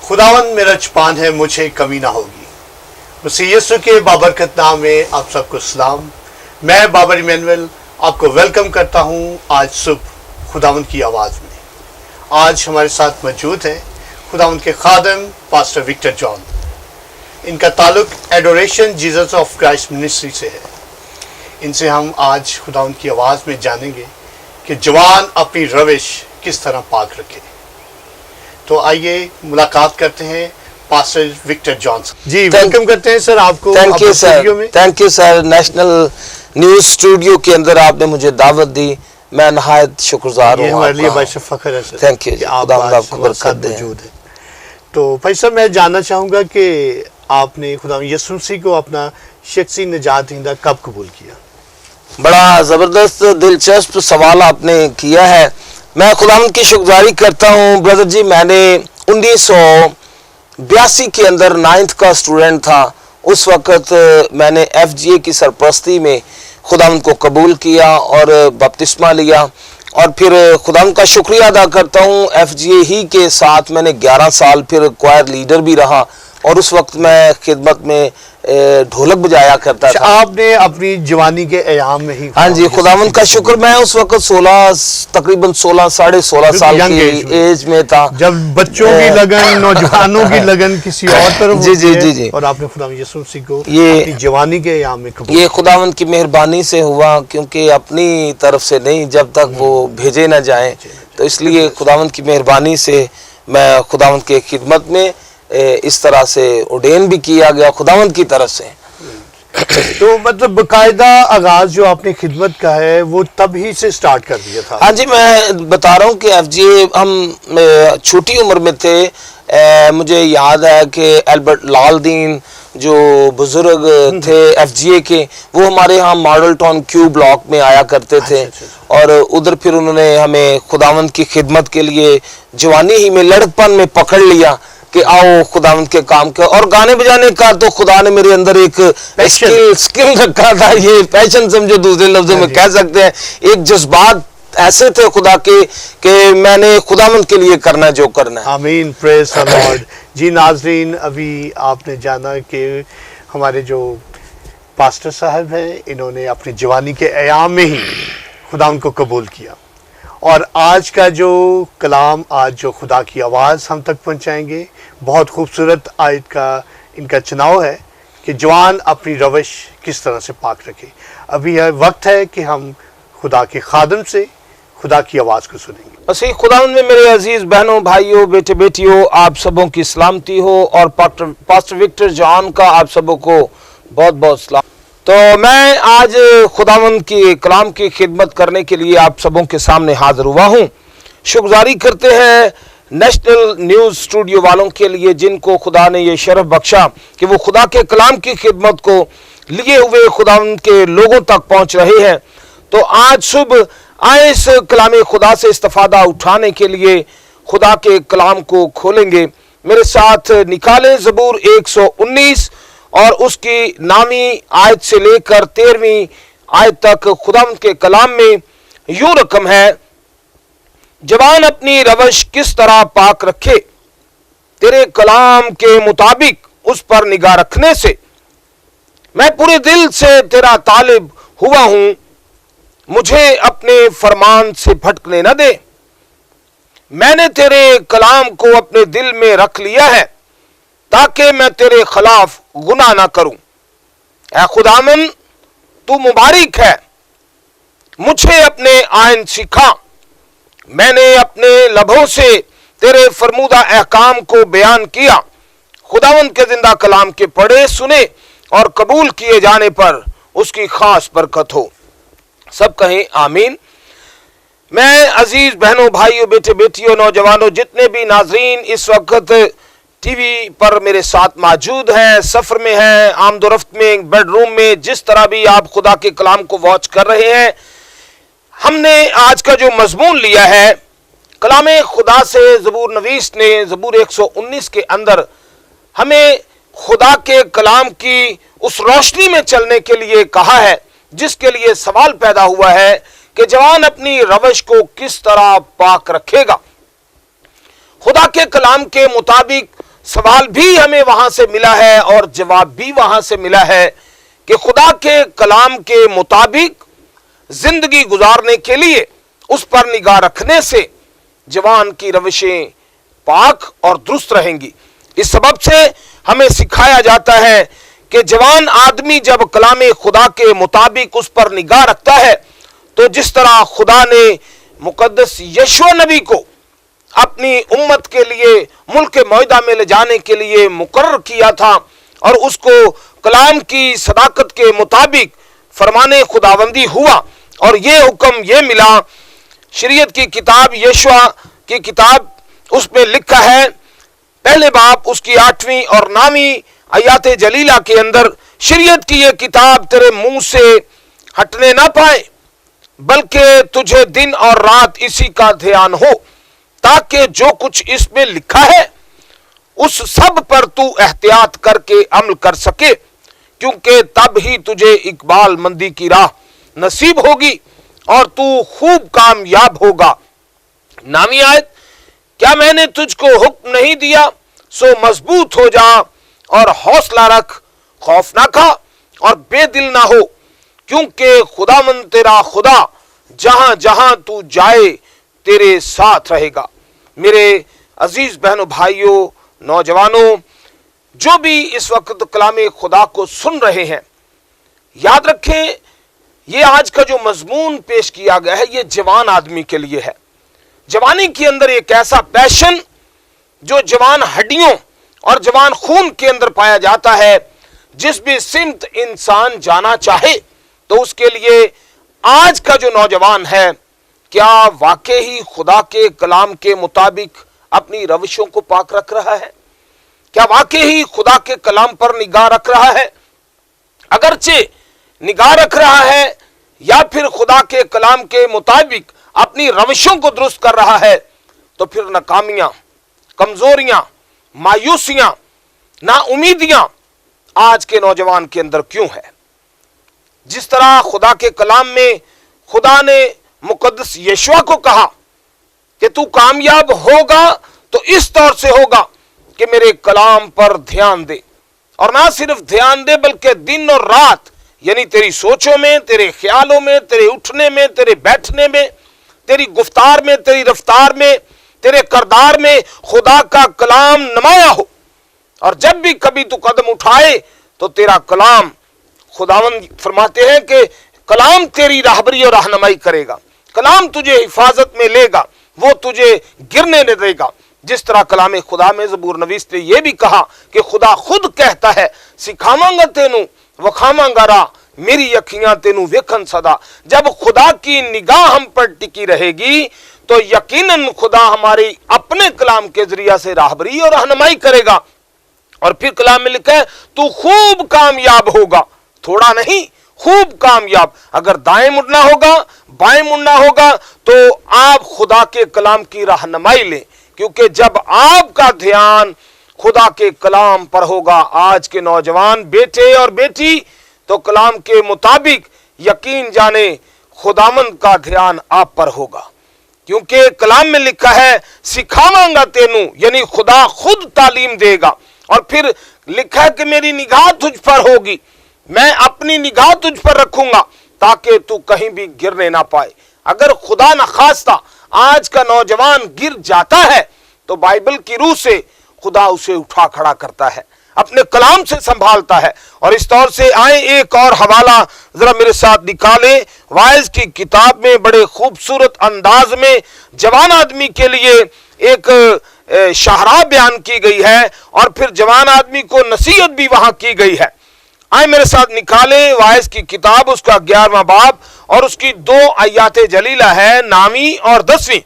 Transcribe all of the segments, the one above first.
खुदावन मेरा चपान है, मुझे कमी ना होगी। मसीह यीशु के बाबरकत नाम में आप सबको सलाम। मैं बाबर इमैनुअल आपको वेलकम करता हूं आज सुबह खुदावन की आवाज़ में। आज हमारे साथ मौजूद हैं खुदावन के खादम पास्टर विक्टर जॉन। इनका ताल्लुक adoration Jesus of Christ ministry से है। इनसे हम आज खुदावन की आवाज़ में जानेंगे कि जवान अपनी रविश किस तरह पाक रखे। तो आइए मुलाकात करते हैं पास्टर विक्टर जॉन जी। वेलकम करते हैं सर आपको। Thank you sir. Thank you sir. National news studio के अंदर आपने मुझे दावत दी, मैं नहायत शुक्रगुजार हूँ। हमारे लिए बाइश फ़ख्र है सर। Thank you. आप मौजूद हैं। तो भाई साहब मैं जानना चाहूँगा कि आपने खुदा यीशु मसीह को अपना शख्सी निजात दहिंदा कब कबूल किया? बड़ा ज़बरदस्त दिलचस्प सवाल आपने किया है। मैं खुदावंद की शुक्रगुजारी करता हूँ ब्रदर जी। मैंने 1982 के अंदर 9th का स्टूडेंट था। उस वक़्त मैंने FGA की सरपरस्ती में खुदावंद को कबूल किया और बपतिस्मा लिया, और फिर खुदावंद का शुक्रिया अदा करता हूँ। FGA ही के साथ मैंने 11 साल फिर क्वायर लीडर भी रहा, और उस वक्त मैं खिदमत में ढोलक बजाया करता था। आपने अपनी जवानी के अयाम में ही? हाँ जी, खुदावंद का शुक्र। मैं उस वक्त तकरीबन 16 साढ़े 16 साल की एज में था, जब बच्चों की लगन, नौजवानों की लगन किसी और तरफ जी जी जी जी। और आपने खुदावंद यीशु मसीह को अपनी जवानी के अयाम में कबूल। ये खुदावंद की मेहरबानी से हुआ, क्योंकि अपनी तरफ से नहीं, जब तक वो भेजे ना जाए। तो इसलिए खुदावंद की मेहरबानी से मैं खुदावंद के खिदमत में इस तरह से उडेन भी किया गया खुदावंद की तरफ से। तो मतलब बाकायदा आगाज जो आपने खिदमत का है वो तब ही से स्टार्ट कर दिया था? हाँ जी, मैं बता रहा हूँ कि FGA हम छोटी उम्र में थे। मुझे याद है कि एल्बर्ट लालदीन जो बुजुर्ग थे FGA के, वो हमारे यहाँ मॉडल टाउन क्यू ब्लॉक में आया करते थे। और उधर फिर उन्होंने हमें खुदावंद की खिदमत के लिए जवानी ही में लड़कपन में पकड़ लिया कि आओ खुदावंद के काम के। और गाने बजाने का तो खुदा ने मेरे अंदर एक स्किल रखा था, ये पैशन समझो दूसरे लफ्जों में कह सकते हैं। एक जज्बात ऐसे थे खुदा के कि मैंने खुदावंद के लिए करना जो करना है। आमीन, प्रेज द लॉर्ड। जी नाज़रीन, अभी आपने जाना कि हमारे जो पास्टर साहब हैं, इन्होंने अपनी जवानी के अयाम में ही खुदावंद को कबूल किया। और आज का जो कलाम, आज जो खुदा की आवाज़ हम तक पहुंचाएंगे, बहुत खूबसूरत आयत का इनका चुनाव है कि जवान अपनी रविश किस तरह से पाक रखे। अभी यह वक्त है कि हम खुदा के खादम से खुदा की आवाज़ को सुनेंगे। मसीह खुदावंद में मेरे अजीज बहनों, भाइयों, बेटे बेटियों, आप सबों की सलामती हो, और पास्टर विक्टर जॉन का आप सबों को बहुत बहुत सलाम। तो मैं आज खुदावंद की कलाम की खिदमत करने के लिए आप सबों के सामने हाजिर हुआ हूँ। शुक्रगुजारी करते हैं नेशनल न्यूज़ स्टूडियो वालों के लिए, जिनको खुदा ने ये शरफ बख्शा कि वो खुदा के कलाम की खिदमत को लिए हुए खुदावंद के लोगों तक पहुँच रहे हैं। तो आज सुबह आए इस कलाम खुदा से इस्तिफादा उठाने के लिए खुदा के कलाम को खोलेंगे। मेरे साथ निकालें ज़बूर 119 और उसकी नामी आयत से लेकर 13वीं आयत तक। खुदावंद के कलाम में यूं रकम है, जवान अपनी रविश किस तरह पाक रखे, तेरे कलाम के मुताबिक उस पर निगाह रखने से मैं पूरे दिल से तेरा तालिब हुआ हूं, मुझे अपने फरमान से भटकने न दे। मैंने तेरे कलाम को अपने दिल में रख लिया है ताकि मैं तेरे खिलाफ गुनाह ना करूं। ऐ खुदावन, तू मुबारक है, मुझे अपने आइन सिखा। मैंने अपने लबों से तेरे फरमूदा अहकाम को बयान किया। खुदावन के जिंदा कलाम के पढ़े सुने और कबूल किए जाने पर उसकी खास बरकत हो। सब कहें आमीन। मैं अजीज बहनों, भाइयों, बेटे बेटियों, नौजवानों, जितने भी नाजरीन इस वक्त टीवी पर मेरे साथ मौजूद हैं, सफर में हैं, आमदोरफ्त में, बेडरूम में, जिस तरह भी आप खुदा के कलाम को वॉच कर रहे हैं, हमने आज का जो मजमून लिया है कलाम खुदा से, ज़बूर नवीस ने ज़बूर 119 के अंदर हमें खुदा के कलाम की उस रोशनी में चलने के लिए कहा है, जिसके लिए सवाल पैदा हुआ है कि जवान अपनी रविश को किस तरह पाक रखेगा। खुदा के कलाम के मुताबिक सवाल भी हमें वहां से मिला है और जवाब भी वहां से मिला है कि खुदा के कलाम के मुताबिक जिंदगी गुजारने के लिए उस पर निगाह रखने से जवान की रविशें पाक और दुरुस्त रहेंगी। इस सबब से हमें सिखाया जाता है कि जवान आदमी जब कलाम खुदा के मुताबिक उस पर निगाह रखता है तो जिस तरह खुदा ने मुकद्दस यीशु नबी को अपनी उम्मत के लिए मुल्क मौदा में ले जाने के लिए मुकर्रर किया था और उसको कलाम की सदाकत के मुताबिक फरमाने खुदाबंदी हुआ और ये हुक्म ये मिला शरीयत की किताब यशुआ की किताब उसमें लिखा है पहले बाब उसकी 8वीं और 9वीं आयत जलीला के अंदर शरीयत की ये किताब तेरे मुंह से हटने ना पाए बल्कि तुझे दिन और रात इसी का ध्यान हो ताकि जो कुछ इसमें लिखा है उस सब पर तू एहतियात करके अमल कर सके क्योंकि तब ही तुझे इकबाल मंदी की राह नसीब होगी और तू खूब कामयाब होगा। 9वीं आयत क्या मैंने तुझको हुक्म नहीं दिया सो मजबूत हो जा और हौसला रख खौफ ना खा और बेदिल ना हो क्योंकि खुदावंद तेरा खुदा जहां जहां तू जाए तेरे साथ रहेगा। मेरे अजीज बहनों भाइयों नौजवानों जो भी इस वक्त कलाम खुदा को सुन रहे हैं याद रखें ये आज का जो मजमून पेश किया गया है ये जवान आदमी के लिए है। जवानी के अंदर एक ऐसा पैशन जो जवान हड्डियों और जवान खून के अंदर पाया जाता है जिस भी सिमत इंसान जाना चाहे तो उसके लिए आज का जो नौजवान है क्या वाकई ही खुदा के कलाम के मुताबिक अपनी रविशों को पाक रख रहा है? क्या वाकई ही खुदा के कलाम पर निगाह रख रहा है? अगरचे निगाह रख रहा है या फिर खुदा के कलाम के मुताबिक अपनी रविशों को दुरुस्त कर रहा है तो फिर नाकामियां कमजोरियां मायूसियां ना उम्मीदियां आज के नौजवान के अंदर क्यों है? जिस तरह खुदा के कलाम में खुदा ने मुकद्दस यीशुआ को कहा कि तू कामयाब होगा तो इस तौर से होगा कि मेरे कलाम पर ध्यान दे और ना सिर्फ ध्यान दे बल्कि दिन और रात यानी तेरी सोचों में तेरे ख्यालों में तेरे उठने में तेरे बैठने में तेरी गुफ्तार में तेरी रफ्तार में तेरे करदार में खुदा का कलाम नुमाया हो और जब भी कभी तू कदम उठाए तो तेरा कलाम खुदावंद फरमाते हैं कि कलाम तेरी राहबरी और रहनुमाई करेगा, कलाम तुझे हिफाजत में लेगा, वो तुझे गिरने नहीं देगा। जिस तरह कलाम खुदा में ज़बूर नवीस ने यह भी कहा कि खुदा खुद कहता है सिखावांगा तेनू वखावांगा राह मेरी अखियां तेनू वेखन सदा। जब खुदा की निगाह हम पर टिकी रहेगी तो यकीनन खुदा हमारी अपने कलाम के जरिया से राहबरी और रहनुमाई करेगा। और फिर कलाम में लिखा है तू खूब कामयाब होगा, थोड़ा नहीं खूब कामयाब। अगर दाएं मुड़ना होगा बाएं मुड़ना होगा तो आप खुदा के कलाम की रहनुमाई लें क्योंकि जब आपका ध्यान खुदा के कलाम पर होगा आज के नौजवान बेटे और बेटी तो कलाम के मुताबिक यकीन जाने खुदामंद का ध्यान आप पर होगा क्योंकि कलाम में लिखा है सिखावांगा तेनू यानी खुदा खुद तालीम देगा। और फिर लिखा है कि मेरी निगाह तुझ पर होगी, मैं अपनी निगाह तुझ पर रखूंगा ताकि तू कहीं भी गिरने ना पाए। अगर खुदा न खास्ता आज का नौजवान गिर जाता है तो बाइबल की रूह से खुदा उसे उठा खड़ा करता है, अपने कलाम से संभालता है। और इस तौर से आए एक और हवाला जरा मेरे साथ निकाले वाइज की किताब में बड़े खूबसूरत अंदाज में जवान आदमी के लिए एक शाहरा बयान की गई है और फिर जवान आदमी को नसीहत भी वहां की गई है। आए मेरे साथ निकाले वाइज की किताब उसका 11वां बाब और उसकी 2 आयत जलीला है 9वीं और 10वीं।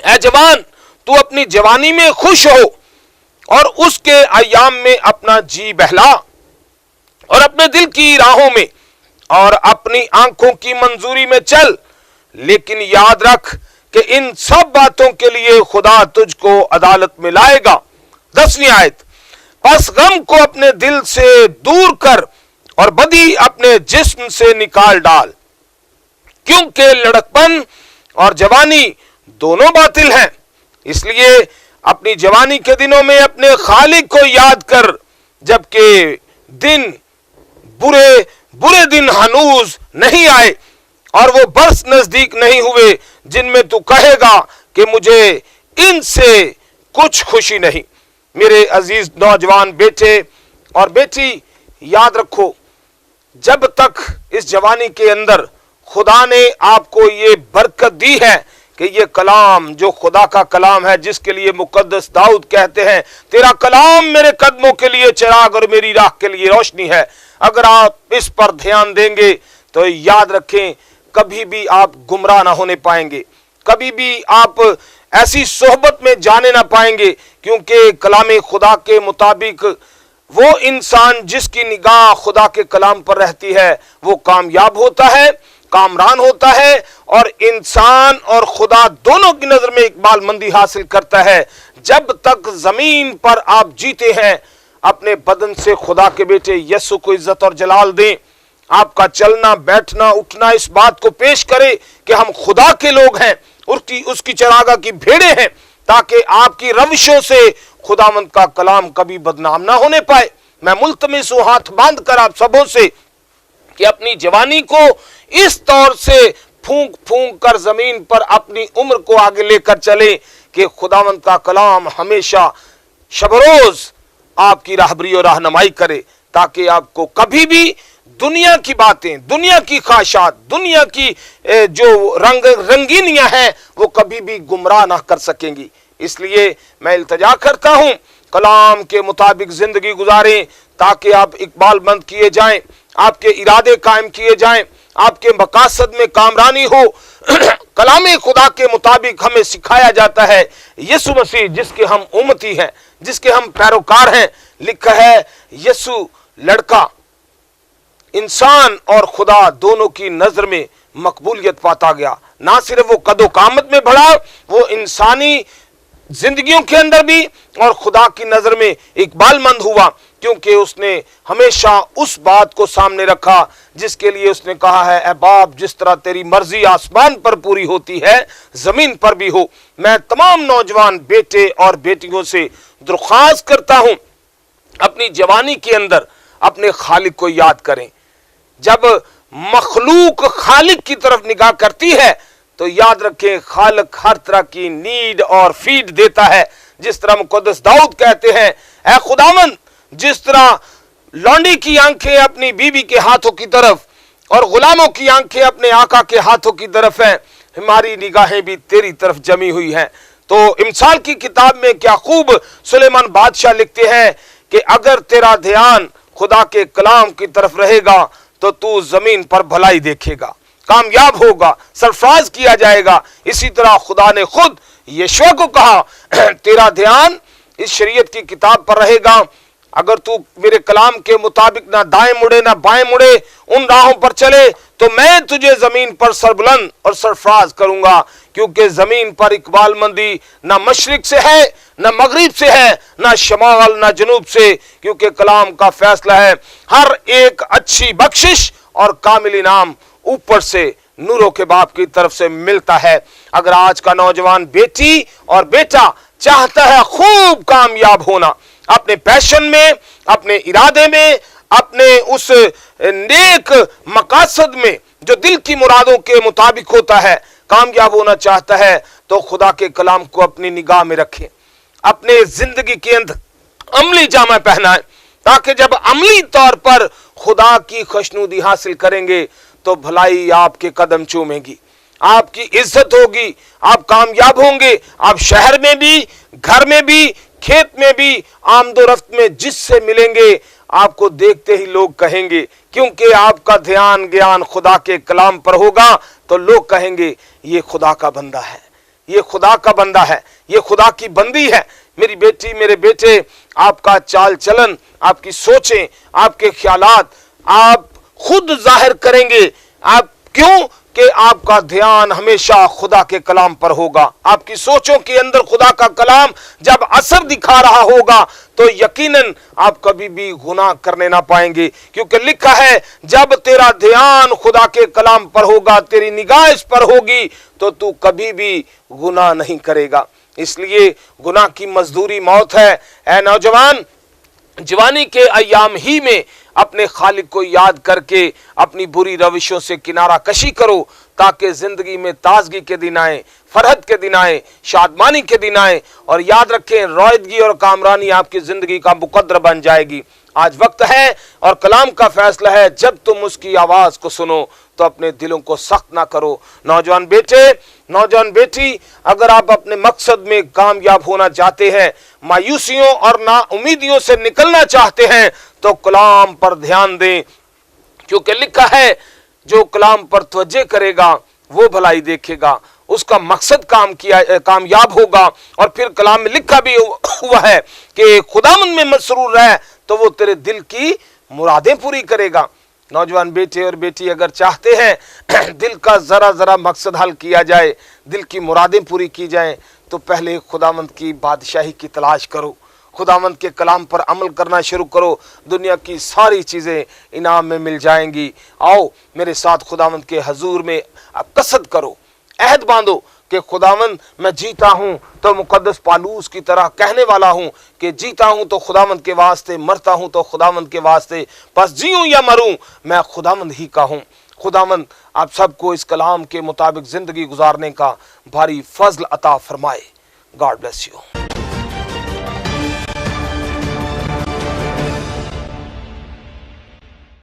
ऐ जवान तू अपनी जवानी में खुश हो और उसके अयाम में अपना जी बहला और अपने दिल की राहों में और अपनी आंखों की मंजूरी में चल, लेकिन याद रख कि इन सब बातों के लिए खुदा तुझको अदालत में लाएगा। 10वीं आयत बस गम को अपने दिल से दूर कर और बदी अपने जिस्म से निकाल डाल क्योंकि लड़कपन और जवानी दोनों बातिल हैं। इसलिए अपनी जवानी के दिनों में अपने खालिक को याद कर, जबकि दिन बुरे दिन हनूज नहीं आए और वो बरस नजदीक नहीं हुए जिनमें तू कहेगा कि मुझे इनसे कुछ खुशी नहीं। मेरे अजीज नौजवान बेटे और बेटी, याद रखो, जब तक इस जवानी के अंदर खुदा ने आपको ये बरकत दी है कि ये कलाम जो खुदा का कलाम है, जिसके लिए मुकद्दस दाऊद कहते हैं, तेरा कलाम मेरे कदमों के लिए चिराग और मेरी राह के लिए रोशनी है। अगर आप इस पर ध्यान देंगे तो याद रखें, कभी भी आप गुमराह ना होने पाएंगे, कभी भी आप ऐसी सोहबत में जाने ना पाएंगे, क्योंकि कलाम खुदा के मुताबिक वो इंसान जिसकी निगाह खुदा के कलाम पर रहती है वो कामयाब होता है, कामरान होता है और इंसान और खुदा दोनों की नजर में इकबालमंदी हासिल करता है। जब तक जमीन पर आप जीते हैं, अपने बदन से खुदा के बेटे यीशु को इज्जत और जलाल दें। आपका चलना बैठना उठना इस बात को पेश करे कि हम खुदा के लोग हैं, उसकी चरागाह की भेड़े हैं, ताकि आपकी रविशों से खुदावंद का कलाम कभी बदनाम ना होने पाए। मैं मुल्तमिस हूं हाथ बांध कर आप सबों से कि अपनी जवानी को इस तौर से फूंक फूंक कर जमीन पर अपनी उम्र को आगे लेकर चले कि खुदावंद का कलाम हमेशा शबरोज आपकी राहबरी और रहनुमाई करे, ताकि आपको कभी भी दुनिया की बातें, दुनिया की ख्वाहिशात, दुनिया की जो रंगीनियां हैं वो कभी भी गुमराह ना कर सकेंगी। इसलिए मैं इल्तिजा करता हूं, कलाम के मुताबिक जिंदगी गुजारें ताकि आप इकबालमंद किए जाएं, आपके इरादे कायम किए जाएं, आपके मकासद में कामरानी हो। कलाम खुदा के मुताबिक हमें सिखाया जाता है यीशु मसीह जिसके हम उम्मती हैं, जिसके हम पैरोकार हैं। लिखा है यीशु लड़का इंसान और खुदा दोनों की नजर में मकबूलियत पाता गया। ना सिर्फ वो कदो कामत में बढ़ा, वो इंसानी जिंदगियों के अंदर भी और खुदा की नजर में इकबालमंद हुआ, क्योंकि उसने हमेशा उस बात को सामने रखा जिसके लिए उसने कहा है, ऐ बाप, जिस तरह तेरी मर्जी आसमान पर पूरी होती है जमीन पर भी हो। मैं तमाम नौजवान बेटे और बेटियों से दरख्वास्त करता हूं, अपनी जवानी के अंदर अपने खालिक को याद करें। जब मखलूक खालिक की तरफ निगाह करती है तो याद रखें, खालिक हर तरह की नीड और फीड देता है। जिस तरह मुकद्दस दाऊद कहते हैं, ऐ खुदावंद, जिस तरह लौंडी की आंखें अपनी बीवी के हाथों की तरफ और गुलामों की आंखें अपने आका के हाथों की तरफ हैं, हमारी निगाहें भी तेरी तरफ जमी हुई हैं। तो इमसाल की किताब में क्या खूब सुलेमान बादशाह लिखते हैं कि अगर तेरा ध्यान खुदा के कलाम की तरफ रहेगा तो तू जमीन पर भलाई देखेगा, कामयाब होगा, सरफराज किया जाएगा। इसी तरह खुदा ने खुद यशवा को कहा, तेरा ध्यान इस शरीयत की किताब पर रहेगा, अगर तू मेरे कलाम के मुताबिक ना दाएं मुड़े ना बाएं मुड़े, उन राहों पर चले, तो मैं तुझे जमीन पर सरबुलंद और सरफराज करूंगा। क्योंकि जमीन पर इकबालमंदी ना मशरिक से है, ना मगरिब से है, ना शमाल ना जनूब से, क्योंकि कलाम का फैसला है हर एक अच्छी बख्शिश और कामिल इनाम ऊपर से नूरों के बाप की तरफ से मिलता है। अगर आज का नौजवान बेटी और बेटा चाहता है खूब कामयाब होना अपने पैशन में, अपने इरादे में, अपने उस नेक मकासद में जो दिल की मुरादों के मुताबिक होता है, कामयाब होना चाहता है, तो खुदा के कलाम को अपनी निगाह में रखें, अपने जिंदगी के अंदर अमली जामा पहनाएं, ताकि जब अमली तौर पर खुदा की खुशनुदी हासिल करेंगे तो भलाई आपके कदम चूमेगी, आपकी इज्जत होगी, आप कामयाब होंगे। आप शहर में भी, घर में भी, खेत में भी, आमदोरफ्त में जिससे मिलेंगे आपको देखते ही लोग कहेंगे, क्योंकि आपका ध्यान ज्ञान खुदा के कलाम पर होगा, तो लोग कहेंगे ये खुदा का बंदा है, ये खुदा का बंदा है, ये खुदा की बंदी है। मेरी बेटी, मेरे बेटे, आपका चाल चलन, आपकी सोचें, आपके ख्यालात आप खुद जाहिर करेंगे। आप क्यों? कि आपका ध्यान हमेशा खुदा के कलाम पर होगा। आपकी सोचों के अंदर खुदा का कलाम जब असर दिखा रहा होगा तो यकीनन आप कभी भी गुनाह करने ना पाएंगे, क्योंकि लिखा है जब तेरा ध्यान खुदा के कलाम पर होगा, तेरी निगाह इस पर होगी, तो तू कभी भी गुनाह नहीं करेगा। इसलिए गुनाह की मजदूरी मौत है। ऐ नौजवान, जवानी के अय्याम ही में अपने खालिक को याद करके अपनी बुरी रविशों से किनारा कशी करो, ताकि जिंदगी में ताजगी के दिन आए, फरहत के दिन आए, शादमानी के दिन आए। और याद रखें, रोयदगी और कामरानी आपकी जिंदगी का मुकद्दर बन जाएगी। आज वक्त है और कलाम का फैसला है, जब तुम उसकी आवाज को सुनो तो अपने दिलों को सख्त ना करो। नौजवान बेटे, नौजवान बेटी, अगर आप अपने मकसद में कामयाब होना चाहते हैं, मायूसियों और ना उम्मीदियों से निकलना चाहते हैं, तो कलाम पर ध्यान दें, क्योंकि लिखा है जो कलाम पर तवज्जो करेगा वो भलाई देखेगा, उसका मकसद कामयाब होगा। और फिर कलाम में लिखा भी हुआ है कि खुदावंद में मसरूर रह तो वो तेरे दिल की मुरादें पूरी करेगा। नौजवान बेटे और बेटी, अगर चाहते हैं दिल का जरा जरा मकसद हल किया जाए, दिल की मुरादें पूरी की जाएं, तो पहले खुदावंद की बादशाही की तलाश करो, खुदावंद के कलाम पर अमल करना शुरू करो, दुनिया की सारी चीज़ें इनाम में मिल जाएंगी। आओ मेरे साथ खुदावंद के हजूर में आप कसद करो, अहद बांधो कि खुदावंद मैं जीता हूं तो मुकद्दस पालूस की तरह कहने वाला हूं कि जीता हूं तो खुदावंद के वास्ते, मरता हूं तो खुदावंद के वास्ते, बस जीऊं या मरूं मैं खुदावंद ही का हूं। खुदावंद आप सबको इस कलाम के मुताबिक जिंदगी गुजारने का भारी फजल अता फरमाए। God bless you.